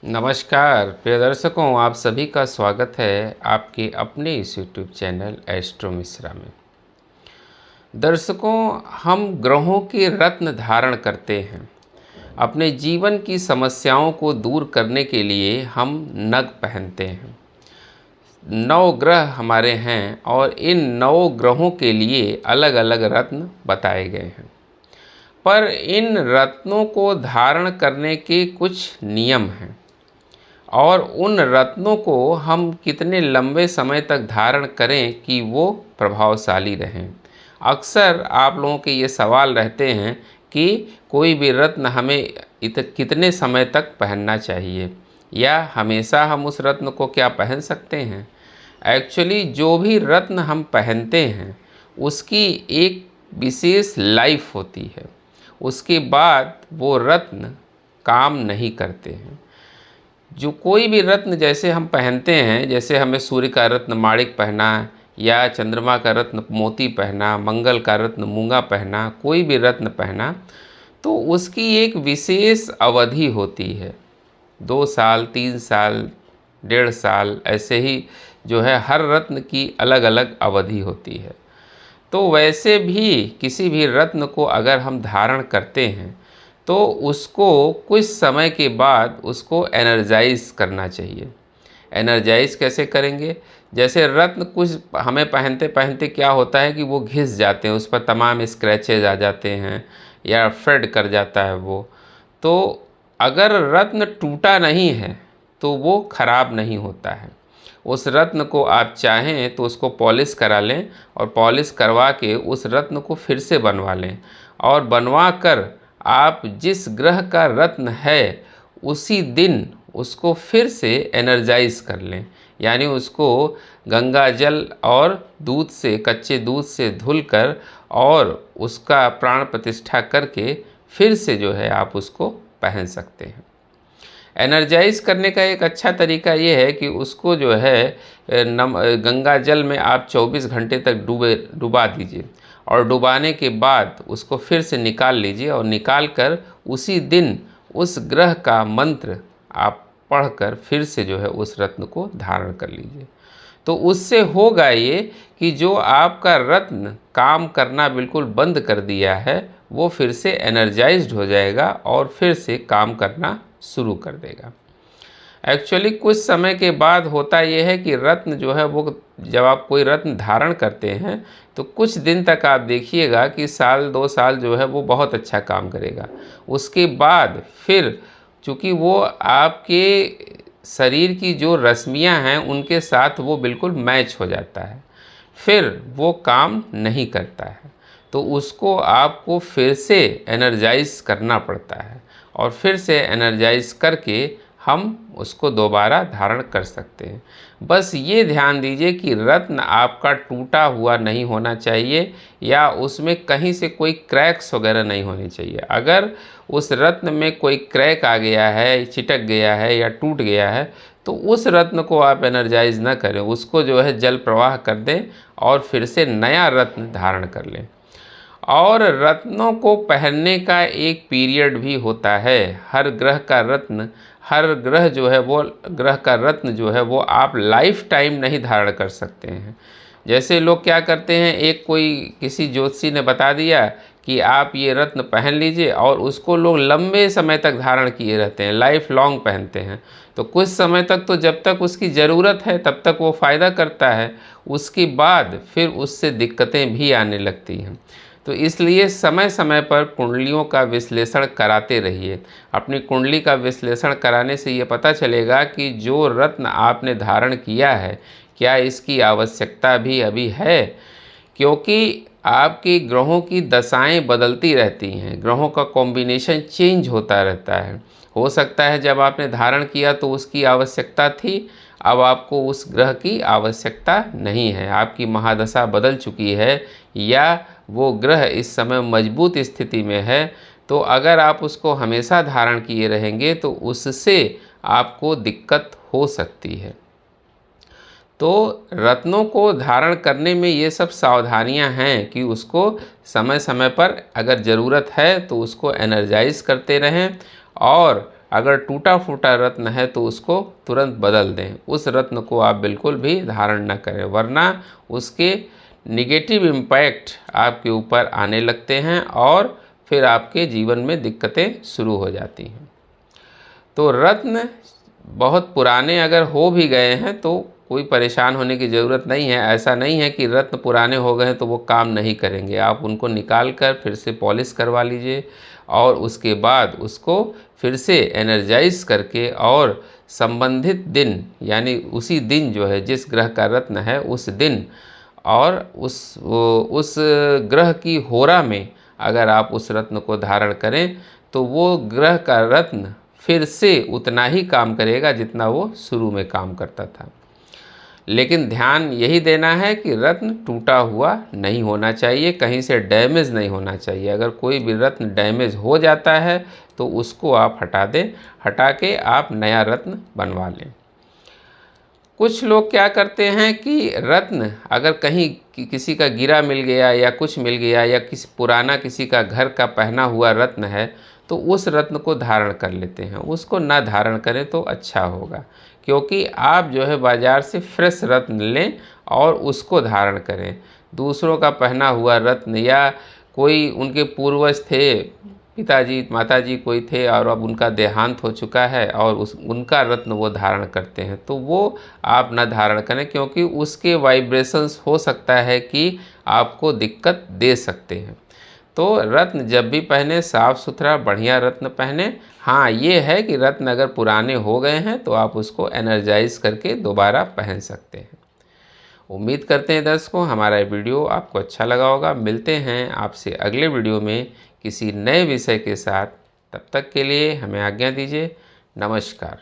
नमस्कार प्रिय दर्शकों, आप सभी का स्वागत है आपके अपने इस यूट्यूब चैनल एस्ट्रो मिश्रा में। दर्शकों, हम ग्रहों के रत्न धारण करते हैं। अपने जीवन की समस्याओं को दूर करने के लिए हम नग पहनते हैं। 9 ग्रह हमारे हैं और इन 9 ग्रहों के लिए अलग अलग रत्न बताए गए हैं। पर इन रत्नों को धारण करने के कुछ नियम हैं और उन रत्नों को हम कितने लंबे समय तक धारण करें कि वो प्रभावशाली रहें। अक्सर आप लोगों के ये सवाल रहते हैं कि कोई भी रत्न हमें कितने समय तक पहनना चाहिए या हमेशा हम उस रत्न को क्या पहन सकते हैं। एक्चुअली जो भी रत्न हम पहनते हैं उसकी एक विशेष लाइफ होती है, उसके बाद वो रत्न काम नहीं करते हैं। जो कोई भी रत्न जैसे हम पहनते हैं, जैसे हमें सूर्य का रत्न माणिक पहना या चंद्रमा का रत्न मोती पहना, मंगल का रत्न मूंगा पहना, कोई भी रत्न पहना, तो उसकी एक विशेष अवधि होती है। 2 साल, 3 साल, 1.5 साल, ऐसे ही जो है हर रत्न की अलग अलग अवधि होती है। तो वैसे भी किसी भी रत्न को अगर हम धारण करते हैं तो उसको कुछ समय के बाद उसको एनर्जाइज करना चाहिए। एनर्जाइज कैसे करेंगे? जैसे रत्न कुछ हमें पहनते पहनते क्या होता है कि वो घिस जाते हैं, उस पर तमाम स्क्रैचेज आ जाते हैं या फेड कर जाता है वो। तो अगर रत्न टूटा नहीं है तो वो खराब नहीं होता है। उस रत्न को आप चाहें तो उसको पॉलिश करा लें और पॉलिश करवा के उस रत्न को फिर से बनवा लें और बनवा कर आप जिस ग्रह का रत्न है उसी दिन उसको फिर से एनर्जाइज कर लें। यानी उसको गंगा जल और दूध से, कच्चे दूध से धुलकर और उसका प्राण प्रतिष्ठा करके फिर से जो है आप उसको पहन सकते हैं। एनर्जाइज करने का एक अच्छा तरीका ये है कि उसको जो है गंगा जल में आप 24 घंटे तक डुबा दीजिए और डुबाने के बाद उसको फिर से निकाल लीजिए और निकाल कर उसी दिन उस ग्रह का मंत्र आप पढ़कर फिर से जो है उस रत्न को धारण कर लीजिए। तो उससे होगा ये कि जो आपका रत्न काम करना बिल्कुल बंद कर दिया है वो फिर से एनर्जाइज्ड हो जाएगा और फिर से काम करना शुरू कर देगा। एक्चुअली कुछ समय के बाद होता यह है कि रत्न जो है वो, जब आप कोई रत्न धारण करते हैं तो कुछ दिन तक आप देखिएगा कि साल 2 साल जो है वो बहुत अच्छा काम करेगा। उसके बाद फिर चूँकि वो आपके शरीर की जो रश्मियां हैं उनके साथ वो बिल्कुल मैच हो जाता है, फिर वो काम नहीं करता है। तो उसको आपको फिर से एनर्जाइज करना पड़ता है और फिर से एनर्जाइज करके हम उसको दोबारा धारण कर सकते हैं। बस ये ध्यान दीजिए कि रत्न आपका टूटा हुआ नहीं होना चाहिए या उसमें कहीं से कोई क्रैक्स वगैरह नहीं होनी चाहिए। अगर उस रत्न में कोई क्रैक आ गया है, चिटक गया है या टूट गया है तो उस रत्न को आप एनर्जाइज ना करें, उसको जो है जल प्रवाह कर दें और फिर से नया रत्न धारण कर लें। और रत्नों को पहनने का एक पीरियड भी होता है। हर ग्रह का रत्न, हर ग्रह जो है वो ग्रह का रत्न जो है वो आप लाइफ टाइम नहीं धारण कर सकते हैं। जैसे लोग क्या करते हैं, एक कोई किसी ज्योतिषी ने बता दिया कि आप ये रत्न पहन लीजिए और उसको लोग लंबे समय तक धारण किए रहते हैं, लाइफ लॉन्ग पहनते हैं। तो कुछ समय तक तो जब तक उसकी ज़रूरत है तब तक वो फ़ायदा करता है, उसके बाद फिर उससे दिक्कतें भी आने लगती हैं। तो इसलिए समय समय पर कुंडलियों का विश्लेषण कराते रहिए। अपनी कुंडली का विश्लेषण कराने से ये पता चलेगा कि जो रत्न आपने धारण किया है क्या इसकी आवश्यकता भी अभी है, क्योंकि आपके ग्रहों की दशाएं बदलती रहती हैं, ग्रहों का कॉम्बिनेशन चेंज होता रहता है। हो सकता है जब आपने धारण किया तो उसकी आवश्यकता थी, अब आपको उस ग्रह की आवश्यकता नहीं है, आपकी महादशा बदल चुकी है या वो ग्रह इस समय मजबूत स्थिति में है। तो अगर आप उसको हमेशा धारण किए रहेंगे तो उससे आपको दिक्कत हो सकती है। तो रत्नों को धारण करने में ये सब सावधानियां हैं कि उसको समय समय पर अगर ज़रूरत है तो उसको एनर्जाइज करते रहें और अगर टूटा फूटा रत्न है तो उसको तुरंत बदल दें, उस रत्न को आप बिल्कुल भी धारण न करें, वरना उसके निगेटिव इम्पैक्ट आपके ऊपर आने लगते हैं और फिर आपके जीवन में दिक्कतें शुरू हो जाती हैं। तो रत्न बहुत पुराने अगर हो भी गए हैं तो कोई परेशान होने की ज़रूरत नहीं है। ऐसा नहीं है कि रत्न पुराने हो गए हैं तो वो काम नहीं करेंगे। आप उनको निकाल कर फिर से पॉलिश करवा लीजिए और उसके बाद उसको फिर से एनर्जाइज करके और संबंधित दिन, यानी उसी दिन जो है जिस ग्रह का रत्न है उस दिन और उस ग्रह की होरा में अगर आप उस रत्न को धारण करें तो वो ग्रह का रत्न फिर से उतना ही काम करेगा जितना वो शुरू में काम करता था। लेकिन ध्यान यही देना है कि रत्न टूटा हुआ नहीं होना चाहिए, कहीं से डैमेज नहीं होना चाहिए। अगर कोई भी रत्न डैमेज हो जाता है तो उसको आप हटा दें, हटा के आप नया रत्न बनवा लें। कुछ लोग क्या करते हैं कि रत्न अगर कहीं किसी का गिरा मिल गया या कुछ मिल गया या किसी का घर का पहना हुआ रत्न है तो उस रत्न को धारण कर लेते हैं। उसको ना धारण करें तो अच्छा होगा, क्योंकि आप जो है बाज़ार से फ्रेश रत्न लें और उसको धारण करें। दूसरों का पहना हुआ रत्न या कोई उनके पूर्वज थे, पिताजी माताजी कोई थे और अब उनका देहांत हो चुका है और उनका रत्न वो धारण करते हैं, तो वो आप न धारण करें, क्योंकि उसके वाइब्रेशंस हो सकता है कि आपको दिक्कत दे सकते हैं। तो रत्न जब भी पहने साफ़ सुथरा बढ़िया रत्न पहने। हाँ, ये है कि रत्न अगर पुराने हो गए हैं तो आप उसको एनर्जाइज करके दोबारा पहन सकते हैं। उम्मीद करते हैं दर्शकों हमारा ये वीडियो आपको अच्छा लगा होगा। मिलते हैं आपसे अगले वीडियो में किसी नए विषय के साथ। तब तक के लिए हमें आज्ञा दीजिए। नमस्कार।